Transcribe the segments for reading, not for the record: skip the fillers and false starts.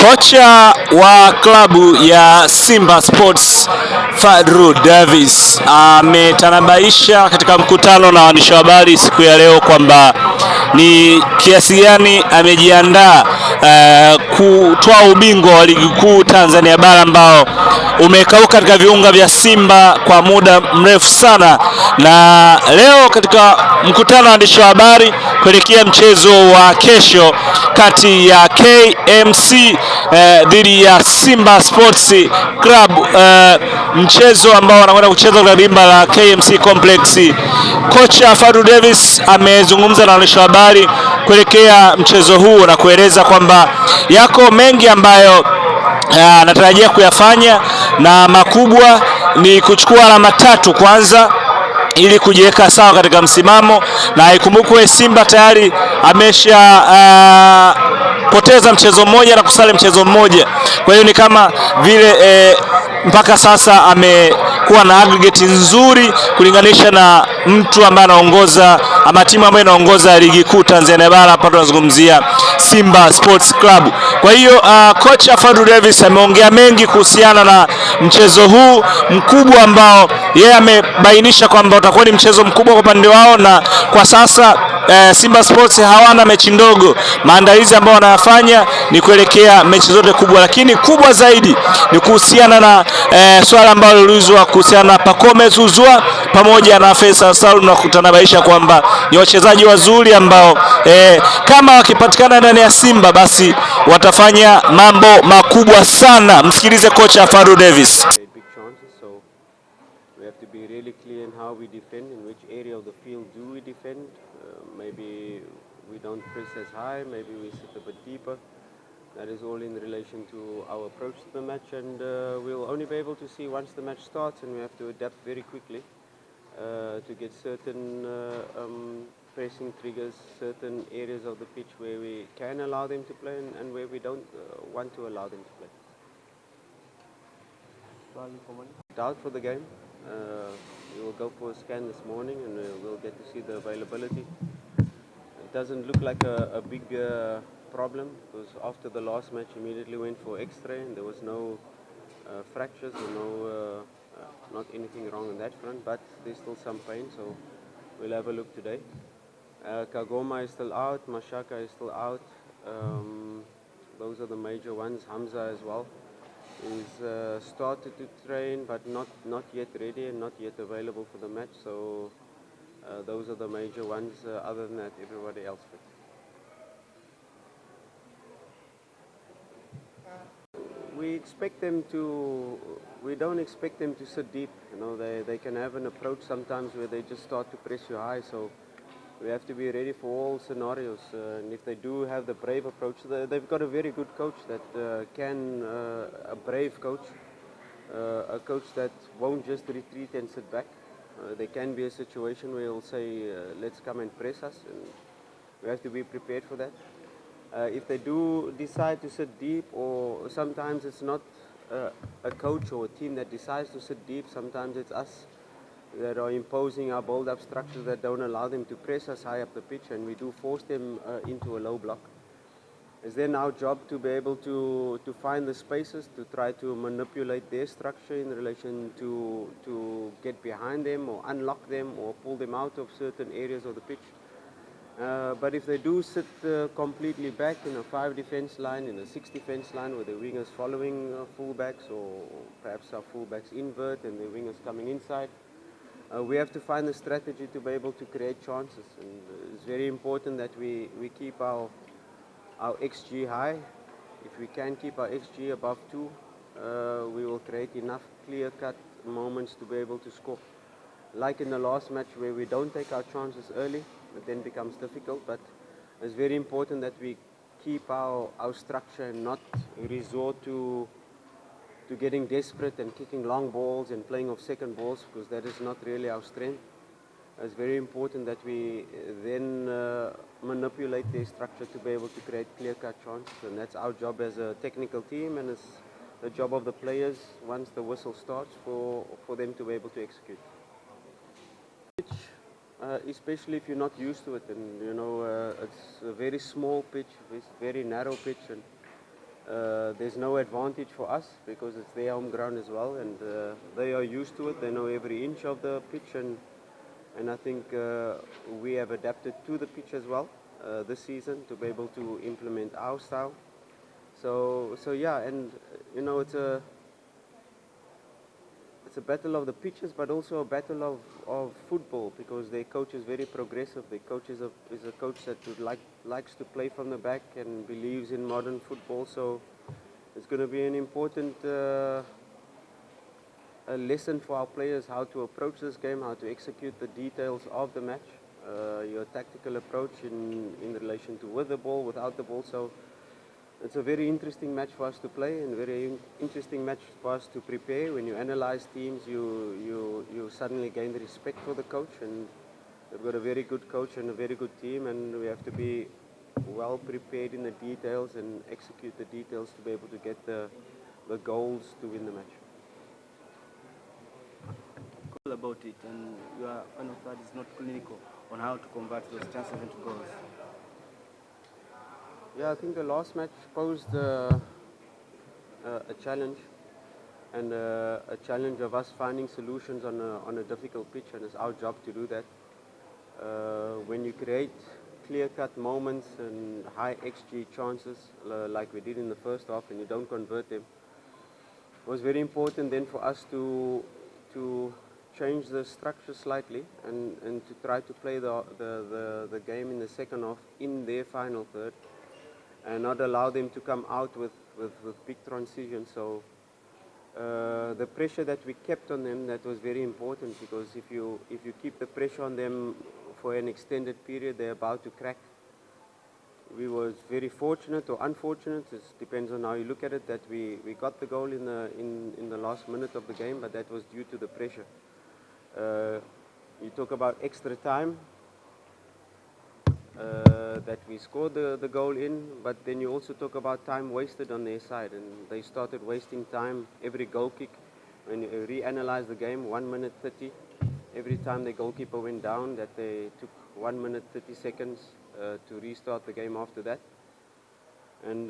Kocha wa klabu ya Simba Sports Fadlu Davis ametanabaisha katika mkutano na waandishi wa habari siku ya leo kwamba ni kiasi gani amejiandaa kutoa ubingwa wa ligi kuu Tanzania bara ambao umekauka katika viunga vya Simba kwa muda mrefu sana. Na leo katika mkutano wa waandishi wa habari kuelekea mchezo wa kesho kati ya KMC dhidi ya Simba Sports Club, mchezo ambao wanakwenda kucheza katika dimba la KMC Complex, kocha Fadlu Davis amezungumza na waandishi wa habari kuelekea mchezo huu na kueleza kwamba yako mengi ambayo anatarajia kuyafanya, na makubwa ni kuchukua alama 3 kwanza ili kujiweka sawa katika msimamo. Na ikumbukwe Simba tayari amesha poteza mchezo mmoja na kusale mchezo mmoja, kwa hiyo ni kama vile mpaka sasa amekuwa na aggregate nzuri kulinganisha na mtu ambaye anaongoza ama timu ambayo inaongoza ligi kuu Tanzania bara. Hapa tunazungumzia Simba Sports Club. Kwa hiyo kocha Fadlu Davis ameongea mengi kuhusiana na mchezo huu mkubwa ambao yeye amebainisha kwamba utakuwa ni mchezo mkubwa kwa upande wao, na kwa sasa Simba Sports hawana mechi ndogo. Maandalizi ambayo wanayafanya ni kuelekea mechi zote kubwa, lakini kubwa zaidi ni kuhusiana na swala ambalo liliulizwa kuhusiana na PACOME Zuzwa pamoja na Faisal Salum, na kutanabaisha kwamba ni wachezaji wazuri ambao kama wakipatikana ndani ya Simba basi watafanya mambo makubwa sana. Msikilize kocha Fadlu Davis. Maybe we don't press as high, maybe we sit a bit deeper. That is all in relation to our approach to the match, and we'll only be able to see once the match starts, and we have to adapt very quickly to get certain pressing triggers, certain areas of the pitch where we can allow them to play and where we don't want to allow them to play. Out for the game. We will go for a scan this morning and we'll get to see the availability. It doesn't look like a big problem, because after the last match immediately went for X-ray and there was no fractures or no, not anything wrong on that front, but there's still some pain, so we'll have a look today. Kagoma is still out, Mashaka is still out. Those are the major ones. Hamza as well is started to train but not yet ready and not yet available for the match, so those are the major ones. Other than that, everybody else fit. We don't expect them to sit deep. You know, they can have an approach sometimes where they just start to press you high, so we have to be ready for all scenarios. And if they do have the brave approach, they've got a very good coach that a brave coach, a coach that won't just retreat and sit back. There can be a situation where he'll say, let's come and press us, and we have to be prepared for that. If they do decide to sit deep, or sometimes it's not a coach or a team that decides to sit deep, sometimes it's us that are imposing our build-up structures that don't allow them to press us high up the pitch, and we do force them into a low block. It's then our job to be able to find the spaces, to try to manipulate their structure in relation to get behind them or unlock them or pull them out of certain areas of the pitch. But if they do sit completely back in a 5 defense line, in a 6 defense line, with the wingers following fullbacks, or perhaps our fullbacks invert and the wingers coming inside, we have to find a strategy to be able to create chances. And it's very important that we keep our XG high. If we can keep our XG above 2, we will create enough clear-cut moments to be able to score. Like in the last match where we don't take our chances early, it then becomes difficult, but it's very important that we keep our structure and not resort to getting desperate and kicking long balls and playing off second balls, because that is not really our strength. It's very important that we then manipulate their structure to be able to create clear-cut chances, and that's our job as a technical team, and it's the job of the players once the whistle starts for them to be able to execute. Especially if you're not used to it, and you know it's a very small pitch, it's very narrow pitch, and there's no advantage for us because it's their home ground as well, and they are used to it. They know every inch of the pitch, and I think we have adapted to the pitch as well this season to be able to implement our style. So yeah, and you know, it's a battle of the pitches, but also a battle of football, because their coach is very progressive. Their coach is a coach that likes to play from the back and believes in modern football. So it's going to be an important a lesson for our players, how to approach this game, how to execute the details of the match, your tactical approach in relation to with the ball, without the ball. So it's a very interesting match for us to play, and very interesting match for us to prepare. When you analyze teams, you suddenly gain the respect for the coach, and we've got a very good coach and a very good team, and we have to be well prepared in the details and execute the details to be able to get the goals to win the match. Cool about it, and your final third is not clinical on how to convert those chances into goals. Yeah, I think the last match posed a challenge, and a challenge of us finding solutions on a difficult pitch, and it's our job to do that. When you create clear-cut moments and high XG chances like we did in the first half, and you don't convert them, it was very important then for us to change the structure slightly and to try to play the game in the second half in their final third, and not allow them to come out with big transitions. So the pressure that we kept on them, that was very important, because if you keep the pressure on them for an extended period, they're about to crack. We was very fortunate or unfortunate, it depends on how you look at it, that we got the goal in the last minute of the game, but that was due to the pressure. You talk about extra time, that we scored the goal in, but then you also talk about time wasted on their side, and they started wasting time every goal kick. When you reanalyze the game, 1 minute 30, every time the goalkeeper went down, that they took 1 minute 30 seconds to restart the game after that. And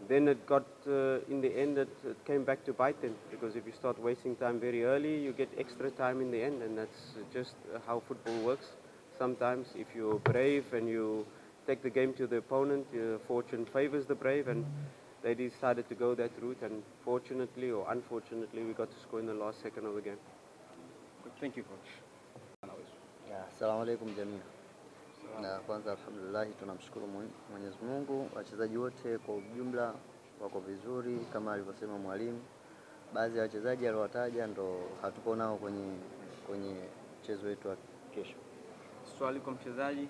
then it got, in the end, it came back to bite them, because if you start wasting time very early, you get extra time in the end, and that's just how football works. Sometimes if you're brave and you take the game to the opponent, fortune favors the brave, and they decided to go that route, and fortunately or unfortunately we got to score in the last second of the game. Thank you, coach. Assalamu alaikum jamii. Na kwanza alhamdulillah, tunamshukuru Mwenyezi Mungu, wachezaji wote kwa ujumla wako vizuri kama alivyosema mwalimu. Baadhi ya wachezaji aliowataja ndo hatupo nao kwenye mchezo wetu wa kesho. Swali kwa mchezaji.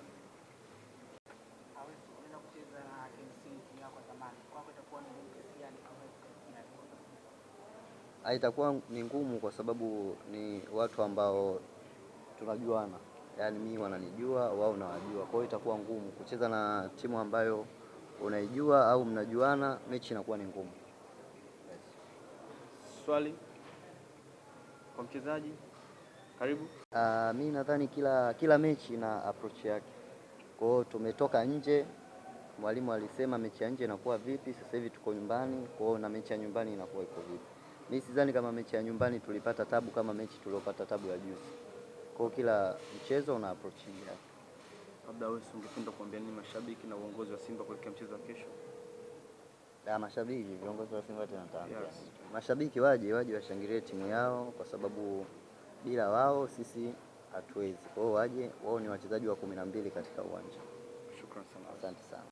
Itakuwa ni ngumu kwa sababu ni watu ambao tunajuana. Yaani mimi wananijua, wao nawajua. Kwa hiyo itakuwa ngumu kucheza na timu ambayo unaijua au mnajuana, mechi inakuwa ni ngumu. Yes. Swali kwa mchezaji. Karibu. Mimi nadhani kila mechi na approach yake. Kwa hiyo tumetoka nje, mwalimu alisema mechi ya nje inakuwa vipi, sasa hivi tuko nyumbani, kwa hiyo na mechi ya nyumbani inakuwa iko vipi. Mimi sidhani kama mechi ya nyumbani tulipata tabu kama mechi tuliyopata tabu ya juzi. Kwa hiyo kila mchezo una approach yake. Labda wewe ungependa kuambia nini mashabiki na uongozi wa Simba kuelekea mchezo wa kesho? Mashabiki, viongozi wa Simba tunataka. Yes. Mashabiki waje washangilie timu yao, kwa sababu bila wao sisi hatuwezi. Kwa hiyo waje, wao ni wachezaji wa 12 katika uwanja. Shukrani sana. Asante sana.